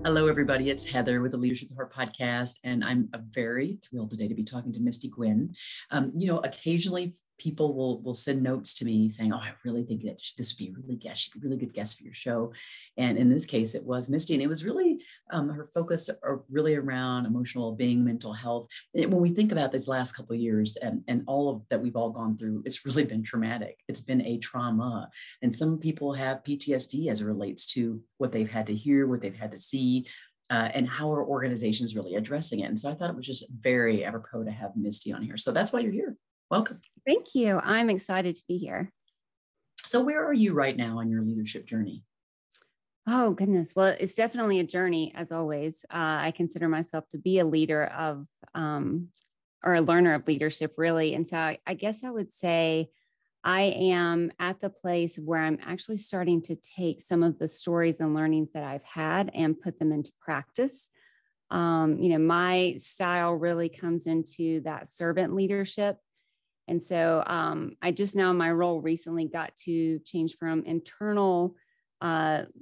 Hello, everybody. It's Heather with the Leadership at Heart podcast, and I'm very thrilled today to be talking to Misty Guinn. Occasionally people will send notes to me saying, "Oh, I really think that this would be she'd be a really good guest for your show." And in this case, it was Misty, and it was really her focus are really around emotional well-being, mental health. And when we think about these last couple of years and all of that we've all gone through, it's really been traumatic. It's been a trauma, and some people have PTSD as it relates to what they've had to hear, what they've had to see. And how are organizations really addressing it? And so I thought it was just very apropos to have Misty on here. So that's why you're here. Welcome. Thank you. I'm excited to be here. So where are you right now on your leadership journey? Oh, goodness. Well, it's definitely a journey, as always. I consider myself to be a leader of, or a learner of leadership, really. And so I guess I would say I am at the place where I'm actually starting to take some of the stories and learnings that I've had and put them into practice. My style really comes into that servant leadership. And so I just now in my role recently got to change from internal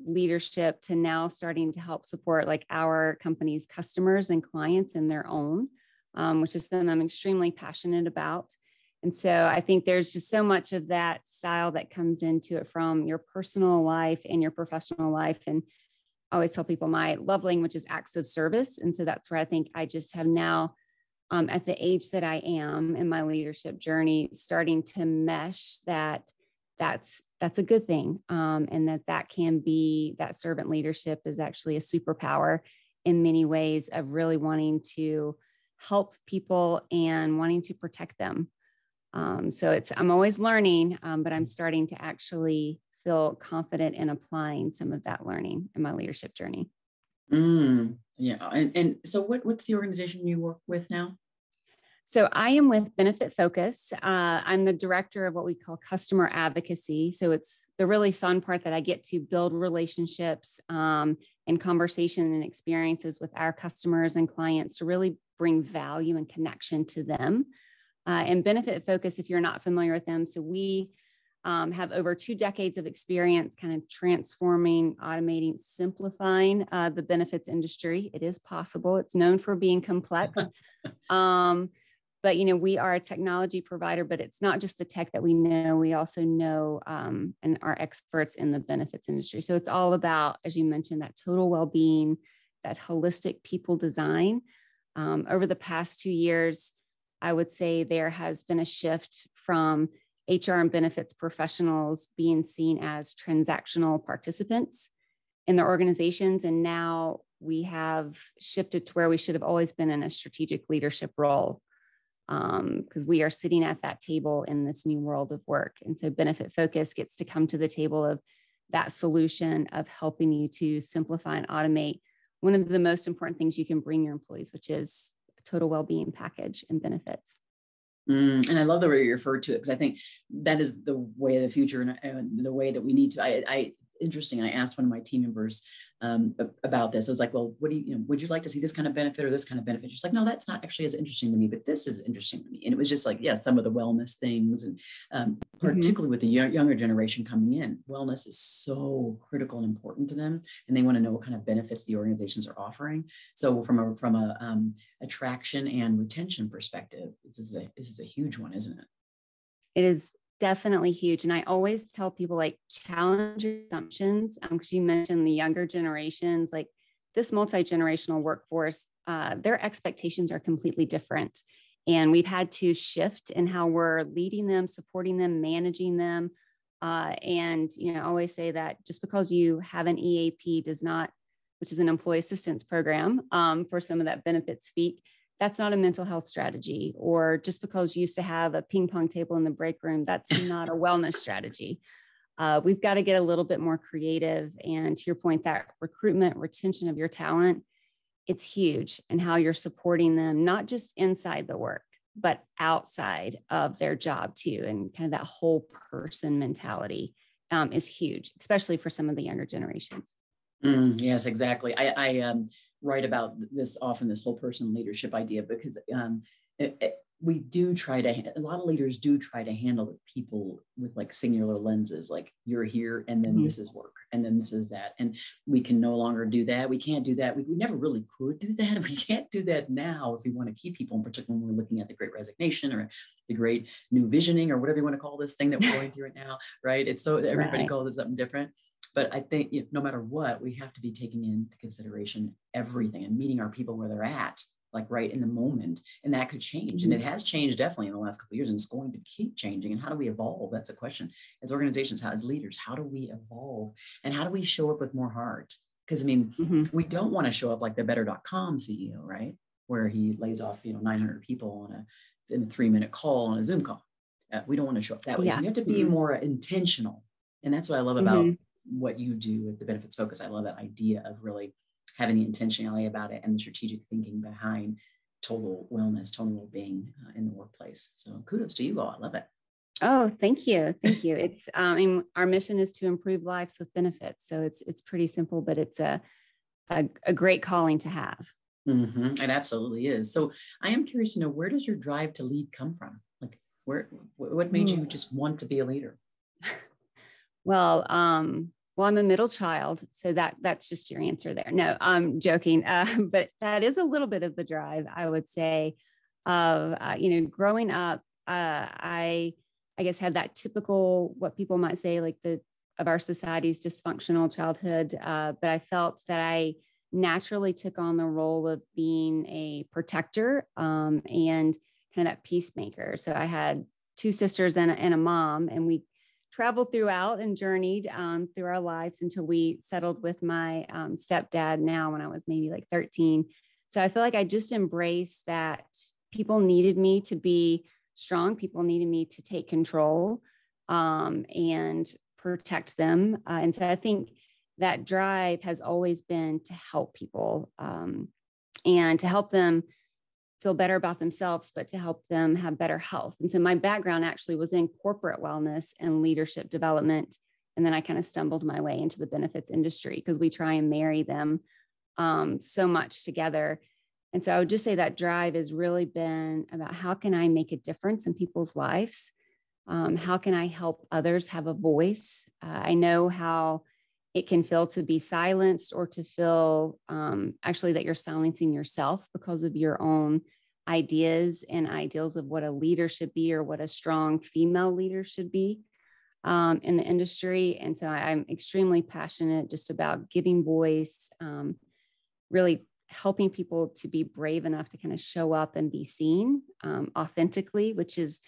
leadership to now starting to help support like our company's customers and clients in their own, which is something I'm extremely passionate about. And so I think there's just so much of that style that comes into it from your personal life and your professional life. And I always tell people my love language is acts of service. And so that's where I think I just have now, at the age that I am in my leadership journey, starting to mesh that's a good thing. And that can be, that servant leadership is actually a superpower in many ways of really wanting to help people and wanting to protect them. So I'm always learning, but I'm starting to actually feel confident in applying some of that learning in my leadership journey. Yeah. And so what's the organization you work with now? So I am with Benefitfocus. I'm the director of what we call Customer Advocacy. So it's the really fun part that I get to build relationships and conversation and experiences with our customers and clients to really bring value and connection to them. And Benefitfocus, if you're not familiar with them, so we have over 2 decades of experience kind of transforming, automating, simplifying the benefits industry. It is possible. It's known for being complex. But, we are a technology provider, but it's not just the tech that we know. We also know and are experts in the benefits industry. So it's all about, as you mentioned, that total well-being, that holistic people design. Over the past 2 years, I would say there has been a shift from HR and benefits professionals being seen as transactional participants in their organizations. And now we have shifted to where we should have always been in a strategic leadership role, because we are sitting at that table in this new world of work. And so Benefitfocus gets to come to the table of that solution of helping you to simplify and automate one of the most important things you can bring your employees, which is a total well-being package and benefits. And I love the way you refer to it, because I think that is the way of the future and the way that we need to. Interesting. I asked one of my team members about this. I was like, well, would you like to see this kind of benefit or this kind of benefit? She's like, no, that's not actually as interesting to me, but this is interesting to me. And it was just like, yeah, some of the wellness things, and particularly with the younger generation coming in, wellness is so critical and important to them. And they want to know what kind of benefits the organizations are offering. So from a attraction and retention perspective, this is a huge one, isn't it? It is definitely huge. And I always tell people, like, challenge your assumptions. Because you mentioned the younger generations, like this multi-generational workforce, their expectations are completely different. And we've had to shift in how we're leading them, supporting them, managing them. And I always say that just because you have an EAP does not, which is an employee assistance program for some of that benefit speak, that's not a mental health strategy. Or just because you used to have a ping pong table in the break room, that's not a wellness strategy. We've got to get a little bit more creative. And to your point, that recruitment, retention of your talent, it's huge. And how you're supporting them, not just inside the work, but outside of their job too. And kind of that whole person mentality is huge, especially for some of the younger generations. Yes, exactly. I write about this often, this whole person leadership idea, because we do try to, a lot of leaders do try to handle people with like singular lenses, like you're here and then this is work and then this is that. And we can no longer do that. We can't do that. We never really could do that. And we can't do that now if we want to keep people, in particular when we're looking at the Great Resignation or the Great New Visioning or whatever you want to call this thing that we're going through right now, right? It's so everybody calls it something different. But I think no matter what, we have to be taking into consideration everything and meeting our people where they're at, like right in the moment. And that could change. And it has changed definitely in the last couple of years, and it's going to keep changing. And how do we evolve? That's a question. As organizations, as leaders, how do we evolve? And how do we show up with more heart? Because I mean, we don't want to show up like the better.com CEO, right? Where he lays off, 900 people in a 3-minute call on a Zoom call. We don't want to show up that way. So you have to be more intentional. And that's what I love about what you do with the Benefits Focus. I love that idea of really having the intentionality about it and the strategic thinking behind total wellness, total well-being in the workplace. So kudos to you all. I love it. Oh, thank you. Thank you. It's, our mission is to improve lives with benefits. So it's pretty simple, but it's a great calling to have. It absolutely is. So I am curious to know, where does your drive to lead come from? Like what made you just want to be a leader? Well, I'm a middle child, so that's just your answer there. No, I'm joking. But that is a little bit of the drive, I would say, of, growing up, I guess had that typical, what people might say, like of our society's dysfunctional childhood. But I felt that I naturally took on the role of being a protector, and kind of that peacemaker. So I had 2 sisters and a mom, and we traveled throughout and journeyed through our lives until we settled with my stepdad now when I was maybe like 13. So I feel like I just embraced that people needed me to be strong. People needed me to take control and protect them. And so I think that drive has always been to help people and to help them feel better about themselves, but to help them have better health. And so my background actually was in corporate wellness and leadership development. And then I kind of stumbled my way into the benefits industry because we try and marry them so much together. And so I would just say that drive has really been about how can I make a difference in people's lives? How can I help others have a voice? I know how it can feel to be silenced or to feel actually that you're silencing yourself because of your own ideas and ideals of what a leader should be or what a strong female leader should be in the industry. And so I'm extremely passionate just about giving voice, really helping people to be brave enough to kind of show up and be seen authentically, which is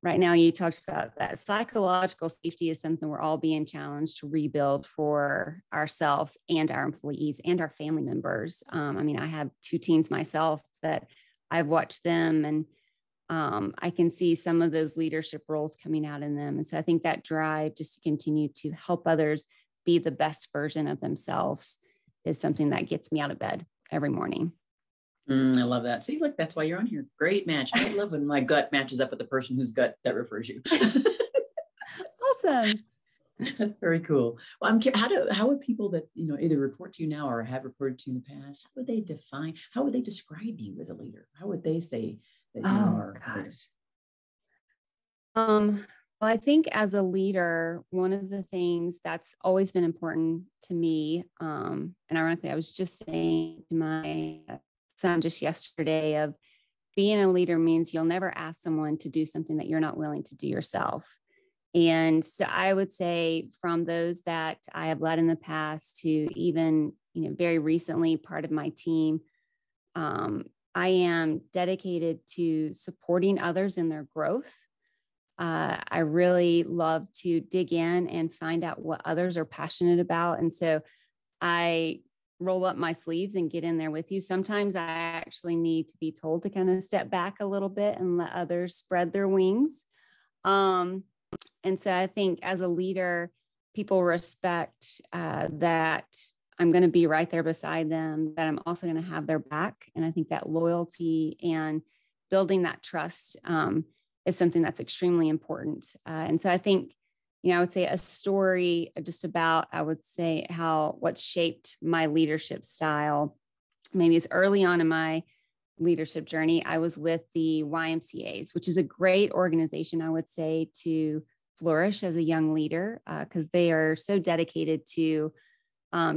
right now, you talked about that psychological safety is something we're all being challenged to rebuild for ourselves and our employees and our family members. I have 2 teens myself that I've watched them, and I can see some of those leadership roles coming out in them. And so I think that drive just to continue to help others be the best version of themselves is something that gets me out of bed every morning. I love that. See, look, that's why you're on here. Great match. I love when my gut matches up with the person whose gut that refers you. Awesome. That's very cool. Well, how would people that, either report to you now or have reported to you in the past, how would they describe you as a leader? How would they say that you are a leader? Well, I think as a leader, one of the things that's always been important to me, and ironically, I was just saying to my son just yesterday, of being a leader means you'll never ask someone to do something that you're not willing to do yourself. And so I would say from those that I have led in the past to even, very recently part of my team, I am dedicated to supporting others in their growth. I really love to dig in and find out what others are passionate about. And so I roll up my sleeves and get in there with you. Sometimes I actually need to be told to kind of step back a little bit and let others spread their wings. And so I think as a leader, people respect that I'm going to be right there beside them, that I'm also going to have their back. And I think that loyalty and building that trust is something that's extremely important. And so I think, I would say a story just about, what shaped my leadership style, maybe is early on in my leadership journey, I was with the YMCAs, which is a great organization, I would say, to flourish as a young leader, because they are so dedicated to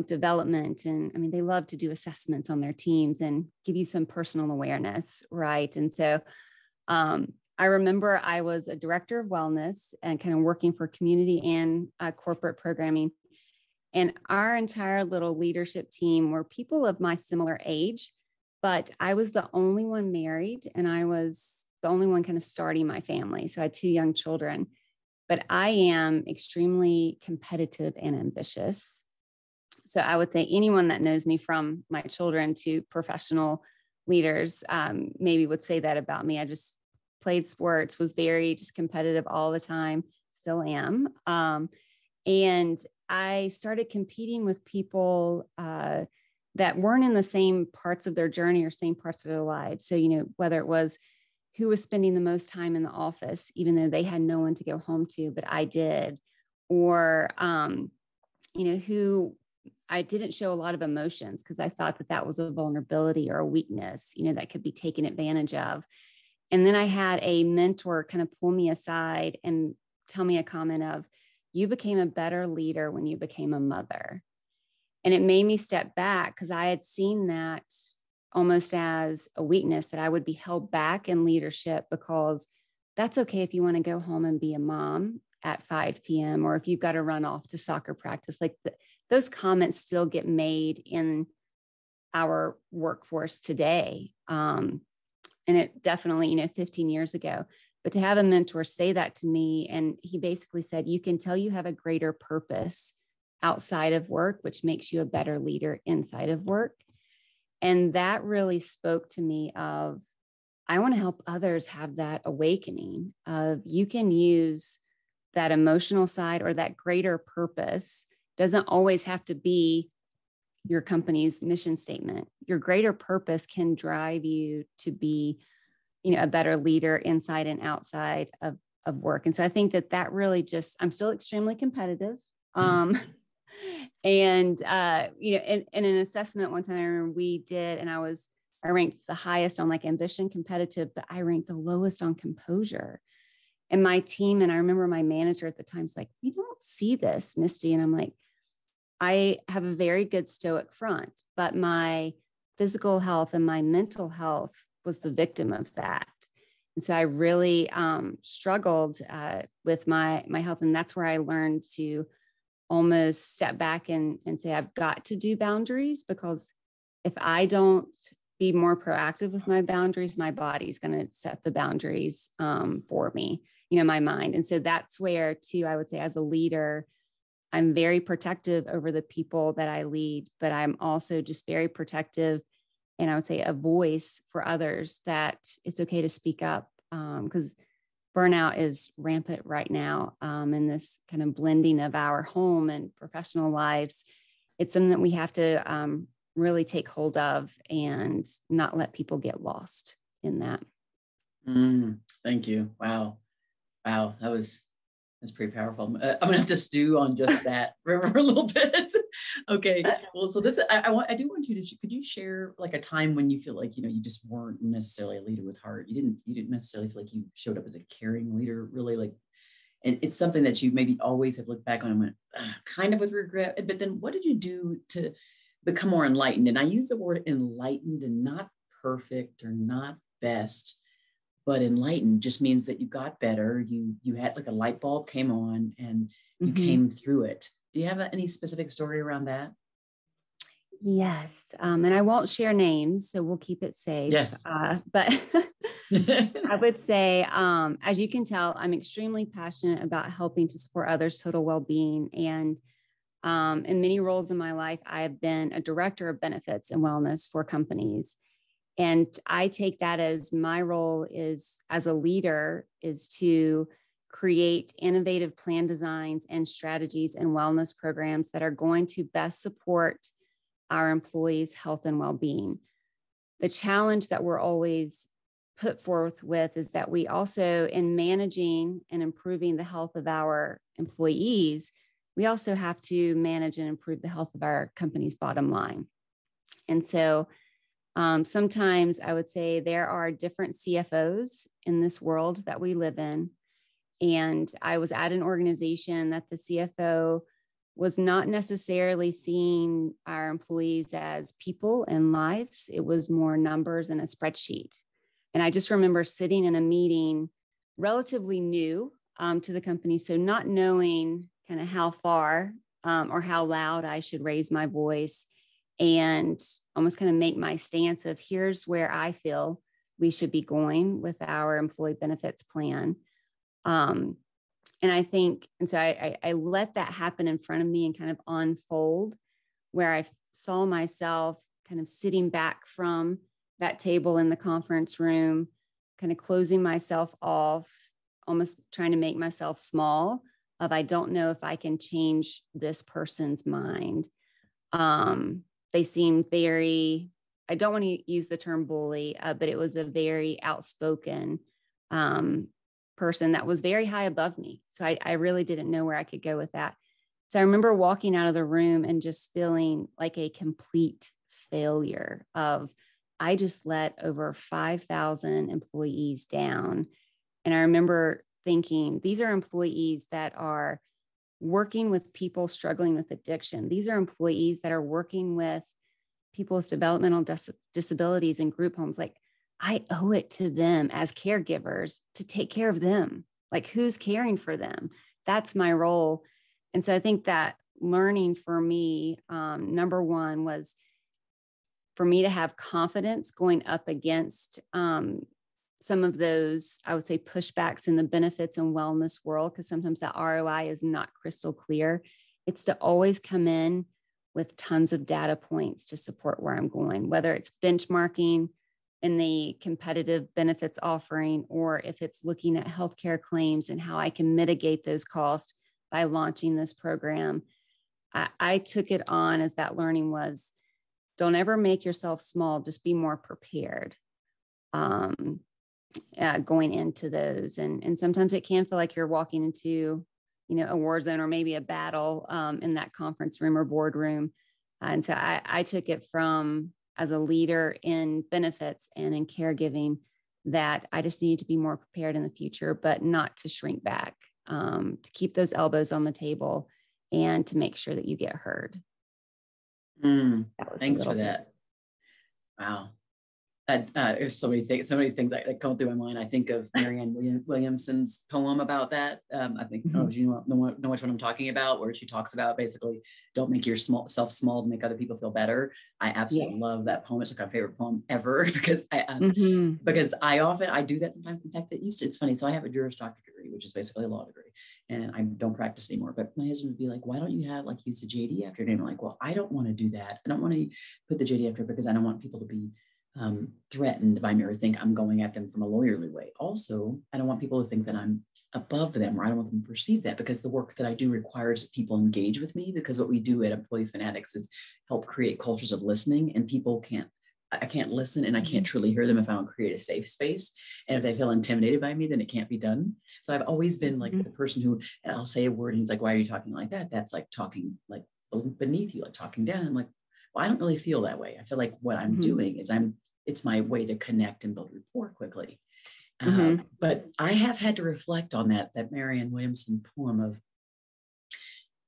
development. And I mean, they love to do assessments on their teams and give you some personal awareness, right? And so I remember I was a director of wellness and kind of working for community and corporate programming. And our entire little leadership team were people of my similar age, but I was the only one married and I was the only one kind of starting my family. So I had 2 young children, but I am extremely competitive and ambitious. So I would say anyone that knows me, from my children to professional leaders, maybe would say that about me. I just played sports, was very just competitive all the time, still am. And I started competing with people that weren't in the same parts of their journey or same parts of their lives. So, whether it was who was spending the most time in the office, even though they had no one to go home to, but I did, or, who I didn't show a lot of emotions because I thought that was a vulnerability or a weakness, that could be taken advantage of. And then I had a mentor kind of pull me aside and tell me a comment of, you became a better leader when you became a mother. And it made me step back because I had seen that almost as a weakness, that I would be held back in leadership because that's okay if you want to go home and be a mom at 5 p.m. or if you've got to run off to soccer practice. Like those comments still get made in our workforce today. And it definitely, 15 years ago. But to have a mentor say that to me, and he basically said, you can tell you have a greater purpose outside of work, which makes you a better leader inside of work. And that really spoke to me of, I want to help others have that awakening of, you can use that emotional side or that greater purpose. Doesn't always have to be your company's mission statement. Your greater purpose can drive you to be, a better leader inside and outside of work. And so I think that really just, I'm still extremely competitive. And, in an assessment one time I remember we did, and I ranked the highest on like ambition, competitive, but I ranked the lowest on composure. And my team, and I remember my manager at the time was like, we don't see this, Misty. And I'm like, I have a very good stoic front, but my physical health and my mental health was the victim of that. And so I really struggled with my health. And that's where I learned to almost step back and say, I've got to do boundaries, because if I don't be more proactive with my boundaries, my body's going to set the boundaries for me, my mind. And so that's where too, I would say as a leader, I'm very protective over the people that I lead, but I'm also just very protective, and I would say a voice for others, that it's okay to speak up, because burnout is rampant right now, in this kind of blending of our home and professional lives. It's something that we have to really take hold of and not let people get lost in that. Thank you. Wow. That's pretty powerful. I'm gonna have to stew on just that for a little bit. Okay. Well, so this, I do want you to, could you share like a time when you feel like, you just weren't necessarily a leader with heart. You didn't necessarily feel like you showed up as a caring leader, really, like, and it's something that you maybe always have looked back on and went kind of with regret, but then what did you do to become more enlightened? And I use the word enlightened, and not perfect or not best, but enlightened just means that you got better. You had like a light bulb came on and you came through it. Do you have any specific story around that? Yes. And I won't share names, so we'll keep it safe. Yes. But I would say, as you can tell, I'm extremely passionate about helping to support others' total well-being. And in many roles in my life, I have been a director of benefits and wellness for companies. And I take that as my role is, as a leader, is to create innovative plan designs and strategies and wellness programs that are going to best support our employees' health and well-being. The challenge that we're always put forth with is that we also, in managing and improving the health of our employees, we also have to manage and improve the health of our company's bottom line. And so Sometimes I would say there are different CFOs in this world that we live in. And I was at an organization that the CFO was not necessarily seeing our employees as people and lives. It was more numbers and a spreadsheet. And I just remember sitting in a meeting, relatively new to the company. So not knowing kind of how far or how loud I should raise my voice, and almost kind of make my stance of here's where I feel we should be going with our employee benefits plan. And I think, and so I let that happen in front of me and kind of unfold, where I saw myself kind of sitting back from that table in the conference room, kind of closing myself off, almost trying to make myself small of, I don't know if I can change this person's mind. They seem very, I don't want to use the term bully, but it was a very outspoken person that was very high above me. So I really didn't know where I could go with that. So I remember walking out of the room and just feeling like a complete failure of, I just let over 5,000 employees down. And I remember thinking, these are employees that are working with people struggling with addiction. These are employees that are working with people with developmental disabilities in group homes. Like, I owe it to them as caregivers to take care of them. Like, who's caring for them? That's my role. And so I think that learning for me, number one, was for me to have confidence going up against some of those, I would say, pushbacks in the benefits and wellness world, because sometimes that ROI is not crystal clear. It's to always come in with tons of data points to support where I'm going, whether it's benchmarking in the competitive benefits offering, or if it's looking at healthcare claims and how I can mitigate those costs by launching this program. I took it on as that learning was, don't ever make yourself small, just be more prepared. Going into those. And sometimes it can feel like you're walking into, a war zone or maybe a battle in that conference room or boardroom. And so I took it from, as a leader in benefits and in caregiving, that I just need to be more prepared in the future, but not to shrink back, to keep those elbows on the table and to make sure that you get heard. Thanks for that. Wow. There's so many things that come through my mind. I think of Marianne Williamson's poem about that. I think, know which one I'm talking about, where she talks about basically, don't make yourself small to make other people feel better. I absolutely love that poem. It's like my favorite poem ever because I do that sometimes. In fact, it's funny. So I have a Juris Doctorate degree, which is basically a law degree, and I don't practice anymore. But my husband would be like, why don't you have use the JD after your name? I'm like, well, I don't want to do that. I don't want to put the JD after it because I don't want people to be threatened by me or think I'm going at them from a lawyerly way. Also, I don't want people to think that I'm above them, or I don't want them to perceive that, because the work that I do requires people engage with me, because what we do at Employee Fanatics is help create cultures of listening, and I can't listen and I can't truly hear them if I don't create a safe space. And if they feel intimidated by me, then it can't be done. So I've always been like the person who, I'll say a word and he's like, why are you talking like that? That's like talking like beneath you, like talking down. I'm like, well, I don't really feel that way. I feel like what I'm doing is it's my way to connect and build rapport quickly. But I have had to reflect on that Marianne Williamson poem of,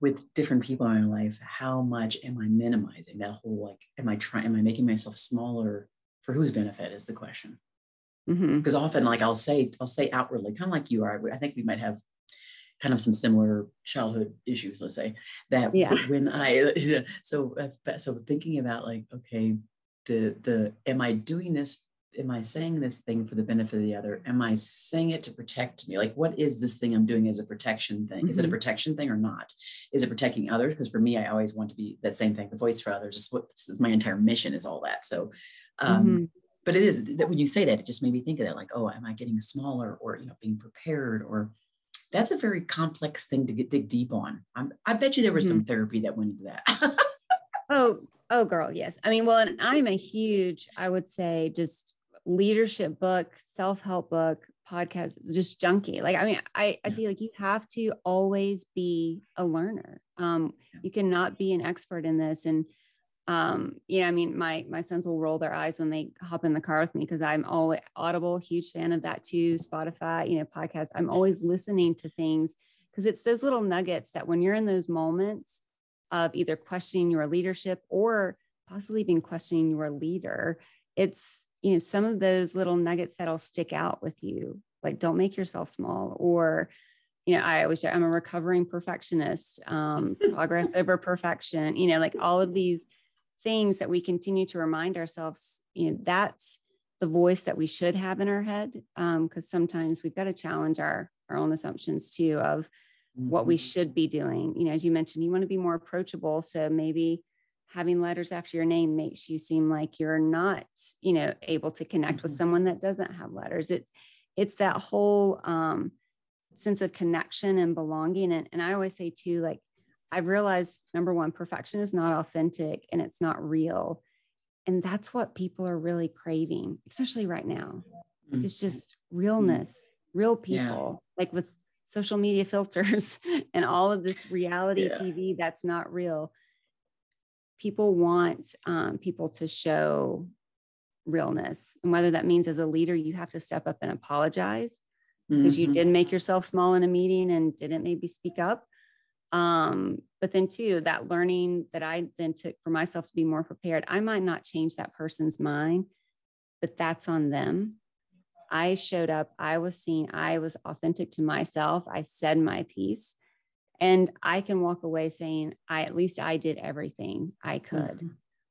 with different people in my life, how much am I minimizing that whole, am I making myself smaller for whose benefit is the question. Because often I'll say outwardly, kind of like you are, I think we might have kind of some similar childhood issues, let's say, that when so thinking about okay, am I doing this? Am I saying this thing for the benefit of the other? Am I saying it to protect me? What is this thing I'm doing as a protection thing? Is it a protection thing or not? Is it protecting others? Because for me, I always want to be that same thing, the voice for others. Is my entire mission is all that. So, but it is that when you say that, it just made me think of that, oh, am I getting smaller, or, being prepared, or that's a very complex thing to dig deep on. I bet you there was some therapy that went into that. Oh, girl. Yes. I mean, well, and I'm a huge, I would say, just leadership book, self-help book, podcast, just junkie. I see you have to always be a learner. You cannot be an expert in this. And I mean, my sons will roll their eyes when they hop in the car with me because I'm always Audible, huge fan of that too. Spotify, podcasts. I'm always listening to things because it's those little nuggets that when you're in those moments of either questioning your leadership or possibly even questioning your leader, it's, some of those little nuggets that'll stick out with you. Like, don't make yourself small, or I always say I'm a recovering perfectionist, progress over perfection, like all of these things that we continue to remind ourselves, that's the voice that we should have in our head. Because sometimes we've got to challenge our own assumptions too of what we should be doing. As you mentioned, you want to be more approachable. So maybe having letters after your name makes you seem like you're not, able to connect with someone that doesn't have letters. It's that whole sense of connection and belonging. And I always say too, like, I've realized, number one, perfection is not authentic and it's not real. And that's what people are really craving, especially right now. It's just realness, real people, like with social media filters and all of this reality TV that's not real. People want people to show realness. And whether that means as a leader, you have to step up and apologize because you did make yourself small in a meeting and didn't maybe speak up. But then too, that learning that I then took for myself to be more prepared, I might not change that person's mind, but that's on them. I showed up, I was seen, I was authentic to myself. I said my piece, and I can walk away saying, at least I did everything I could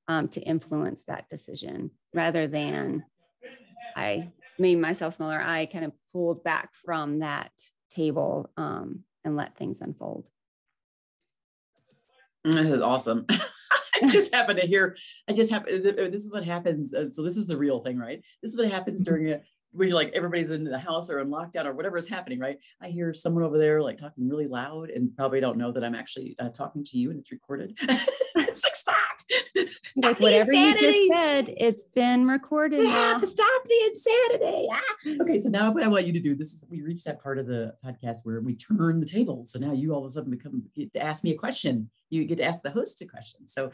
to influence that decision, rather than I made myself smaller. I kind of pulled back from that table and let things unfold. This is awesome. I just happen to hear, this is what happens. So this is the real thing, right? This is what happens during when you're like, everybody's in the house or in lockdown or whatever is happening, right? I hear someone over there like talking really loud and probably don't know that I'm actually talking to you and it's recorded. It's like, stop like whatever you just said, it's been recorded now. Stop the insanity. Okay, so now what I want you to do, we reached that part of the podcast where we turn the table. So now you all of a sudden get to ask me a question. You get to ask the host a question. So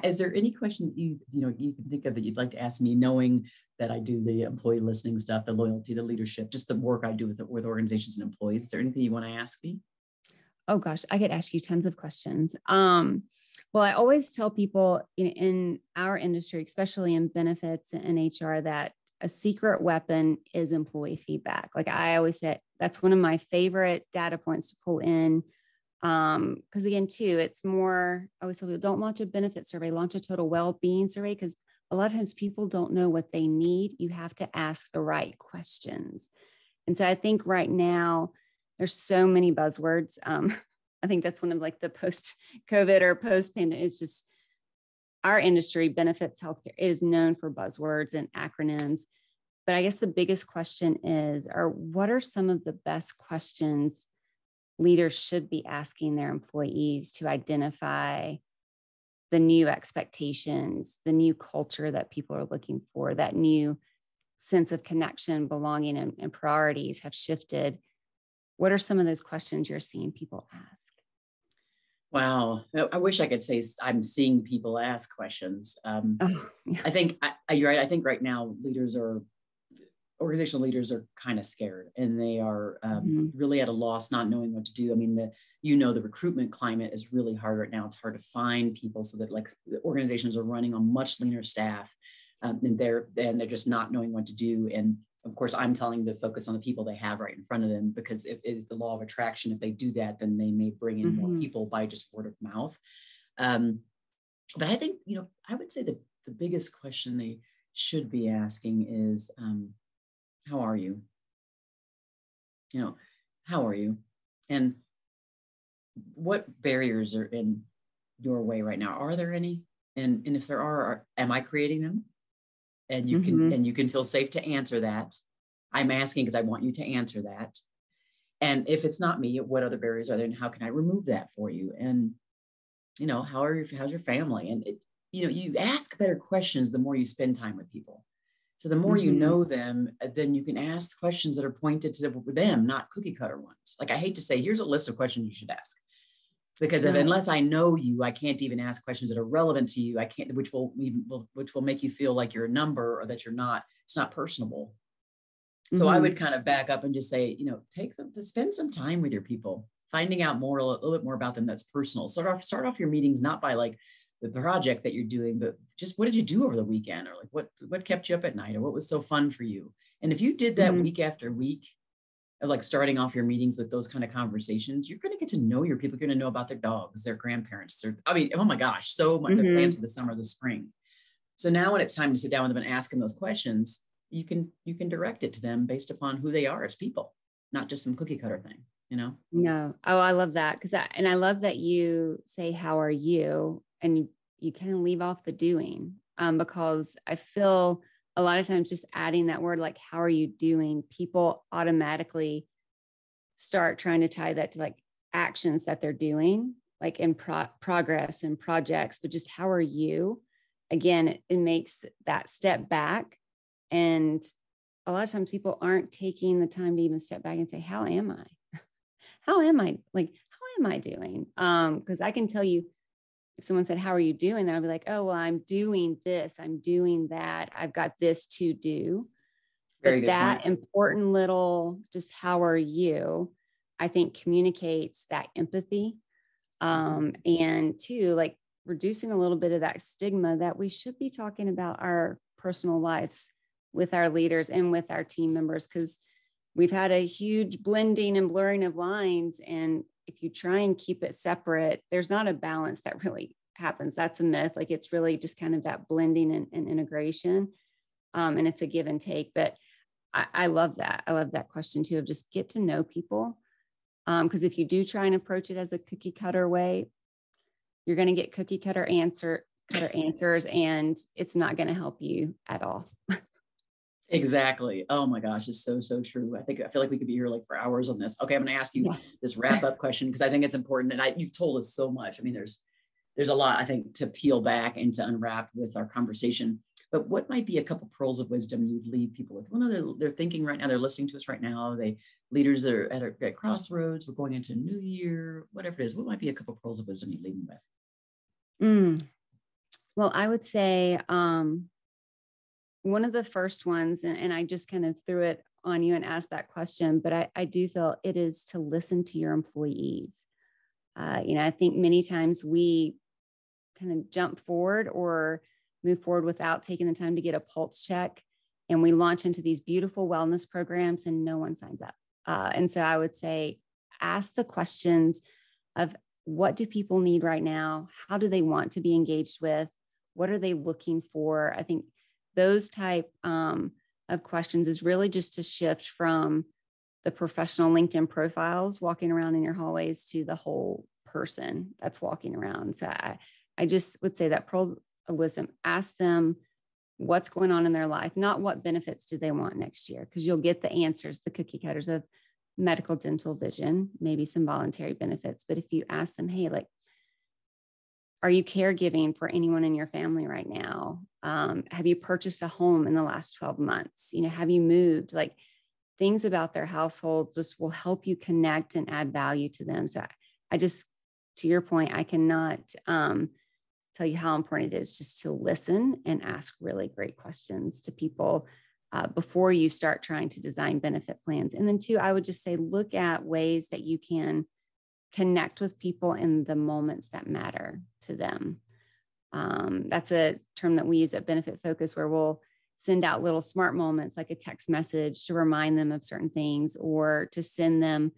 is there any question that you can think of that you'd like to ask me, knowing that I do the employee listening stuff, the loyalty, the leadership, just the work I do with organizations and employees? Is there anything you want to ask me? Oh gosh, I could ask you tons of questions. Well, I always tell people in our industry, especially in benefits and HR, that a secret weapon is employee feedback. Like I always say, that's one of my favorite data points to pull in. Because again, too, it's more, I always tell people, don't launch a benefit survey, launch a total well-being survey, because a lot of times people don't know what they need. You have to ask the right questions. And so I think right now, there's so many buzzwords. I think that's one of like the post-COVID or post-pandemic is just our industry, benefits, healthcare, it is known for buzzwords and acronyms. But I guess the biggest question is, what are some of the best questions leaders should be asking their employees to identify the new expectations, the new culture that people are looking for, that new sense of connection, belonging, and priorities have shifted? What are some of those questions you're seeing people ask? Wow. I wish I could say I'm seeing people ask questions. I think you're right. I think right now organizational leaders are kind of scared, and they are really at a loss, not knowing what to do. I mean, the recruitment climate is really hard right now. It's hard to find people, so that like the organizations are running on much leaner staff, and they're just not knowing what to do. And of course, I'm telling them to focus on the people they have right in front of them, because if it is the law of attraction, if they do that, then they may bring in more people by just word of mouth. But I think, I would say the biggest question they should be asking is, how are you? How are you? And what barriers are in your way right now? Are there any? And if there are, am I creating them? And you can feel safe to answer that. I'm asking because I want you to answer that. And if it's not me, what other barriers are there, and how can I remove that for you? And how's your family? And you ask better questions the more you spend time with people. So the more you know them, then you can ask questions that are pointed to them, not cookie cutter ones. Like I hate to say, here's a list of questions you should ask. Because No. unless I know you, I can't even ask questions that are relevant to you. I can't, which will make you feel like you're a number or that you're not, it's not personable. So I would kind of back up and just say, spend some time with your people, finding out a little bit more about them that's personal. Start off your meetings not by like the project that you're doing, but just what did you do over the weekend, or like what kept you up at night, or what was so fun for you. And if you did that week after week, of like starting off your meetings with those kind of conversations, you're going to get to know your people. You're going to know about their dogs, their grandparents. Oh my gosh, so much their plans for the summer, the spring. So now when it's time to sit down with them and ask them those questions, you can direct it to them based upon who they are as people, not just some cookie cutter thing, No. Oh, I love that. And I love that you say, how are you? And you kind of leave off the doing, because I feel a lot of times just adding that word, like, how are you doing? People automatically start trying to tie that to like actions that they're doing, like in progress and projects, but just how are you? Again, it makes that step back. And a lot of times people aren't taking the time to even step back and say, how am I? How am I doing? Because I can tell you, if someone said, how are you doing? Then I'll be like, oh, well, I'm doing this, I'm doing that, I've got this to do. But that important little, just how are you, I think communicates that empathy. And two, like reducing a little bit of that stigma that we should be talking about our personal lives with our leaders and with our team members, because we've had a huge blending and blurring of lines. And if you try and keep it separate, there's not a balance that really happens. That's a myth. Like it's really just kind of that blending and integration. And it's a give and take. But I love that. I love that question too, of just get to know people. Because if you do try and approach it as a cookie cutter way, you're going to get cookie cutter answers, and it's not going to help you at all. Exactly. Oh my gosh, it's so true. I feel like we could be here like for hours on this. Okay, I'm going to ask you this wrap up question, because I think it's important, and you've told us so much. I mean, there's a lot, I think, to peel back and to unwrap with our conversation. But what might be a couple pearls of wisdom you'd leave people with? Well, they're thinking right now, they're listening to us right now. Leaders are at crossroads. We're going into a new year, whatever it is. What might be a couple pearls of wisdom you'd leave them with? Well, I would say one of the first ones, and I just kind of threw it on you and asked that question, but I do feel it is to listen to your employees. I think many times we kind of jump forward or move forward without taking the time to get a pulse check. And we launch into these beautiful wellness programs and no one signs up. And so I would say, ask the questions of what do people need right now? How do they want to be engaged with? What are they looking for? I think those type of questions is really just to shift from the professional LinkedIn profiles walking around in your hallways to the whole person that's walking around. So I just would say that pearls of wisdom, ask them what's going on in their life, not what benefits do they want next year, because you'll get the answers, the cookie cutters of medical, dental, vision, maybe some voluntary benefits. But if you ask them, hey, like, are you caregiving for anyone in your family right now? Have you purchased a home in the last 12 months? Have you moved? Like, things about their household just will help you connect and add value to them. So I just, to your point, I cannot tell you how important it is just to listen and ask really great questions to people before you start trying to design benefit plans. And then two, I would just say, look at ways that you can connect with people in the moments that matter to them. That's a term that we use at Benefitfocus, where we'll send out little smart moments, like a text message to remind them of certain things, or to send them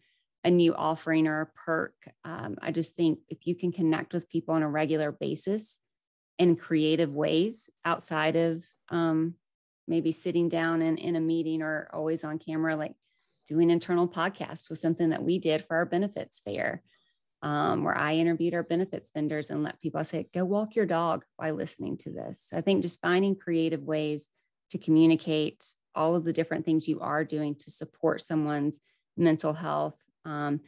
a new offering or a perk. I just think if you can connect with people on a regular basis in creative ways outside of maybe sitting down in a meeting or always on camera, like doing internal podcasts was something that we did for our benefits fair, where I interviewed our benefits vendors and let people say, go walk your dog while listening to this. I think just finding creative ways to communicate all of the different things you are doing to support someone's mental health, and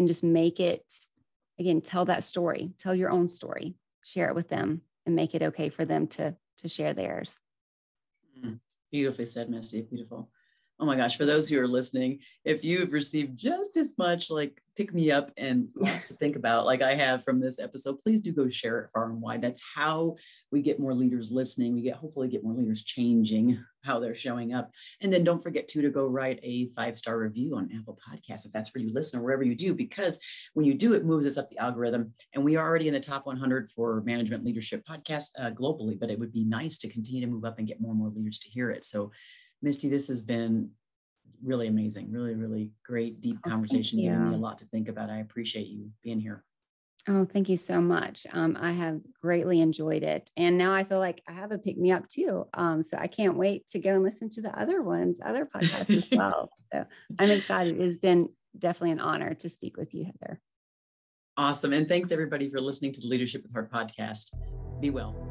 just make it, again, tell that story, tell your own story, share it with them, and make it okay for them to share theirs. Beautifully said, Misty. Beautiful. Oh my gosh, for those who are listening, if you've received just as much like pick me up and lots to think about, like I have from this episode, please do go share it far and wide. That's how we get more leaders listening. We hopefully get more leaders changing how they're showing up. And then don't forget to go write a 5-star review on Apple Podcasts, if that's where you listen or wherever you do, because when you do, it moves us up the algorithm. And we are already in the top 100 for management leadership podcasts globally, but it would be nice to continue to move up and get more and more leaders to hear it. So Misty, this has been really amazing, really, really great, deep conversation, giving me a lot to think about. I appreciate you being here. Oh, thank you so much. I have greatly enjoyed it. And now I feel like I have a pick me up too. So I can't wait to go and listen to the other podcasts as well. So I'm excited. It has been definitely an honor to speak with you, Heather. Awesome. And thanks everybody for listening to the Leadership with Heart podcast. Be well.